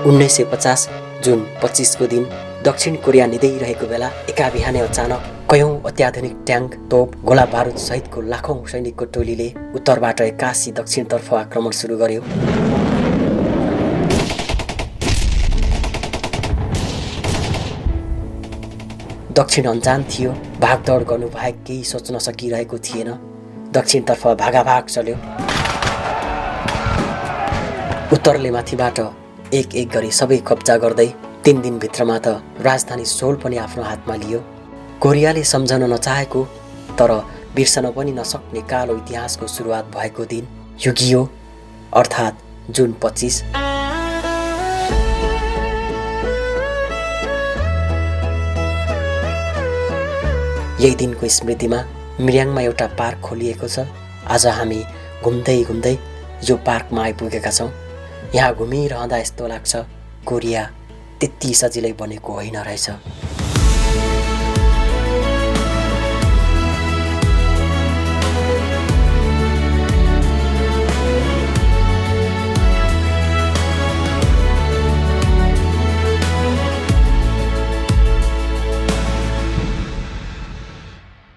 1950 जुन 25 को दिन दक्षिण कोरिया निदैरहेको बेला एका बिहानै अचानक कयौं अत्याधुनिक ट्याङ्क, तोप, गोला बारुद सहितको लाखौं सैनिकको टोलीले उत्तरबाट एक्कासी दक्षिणतर्फ आक्रमण सुरु गर्यो। दक्षिण अनजान थियो, भागदौड गर्नु बाहेक केही सोच्न सकिरहेको थिएन। दक्षिणतर्फ भागाभाग चल्यो। उत्तरले माथिबाट एक एक गरी सबै कब्जा गर्दै 3 दिनभित्रमा त राजधानी सोल पनि आफ्नो हातमा लियो। कोरियाले सम्झन नचाहेको तर बिर्सन पनि नसक्ने कालो इतिहासको सुरुवात भएको दिन युगियो अर्थात् जुन 25। यही दिनको स्मृतिमा मिर्याङमा एउटा पार्क खोलिएको छ। आज हामी घुम्दै घुम्दै यो पार्कमा आइपुगेका छौँ। यहाँ घुमिरहँदा यस्तो लाग्छ कोरिया त्यति सजिलै बनेको होइन रहेछ।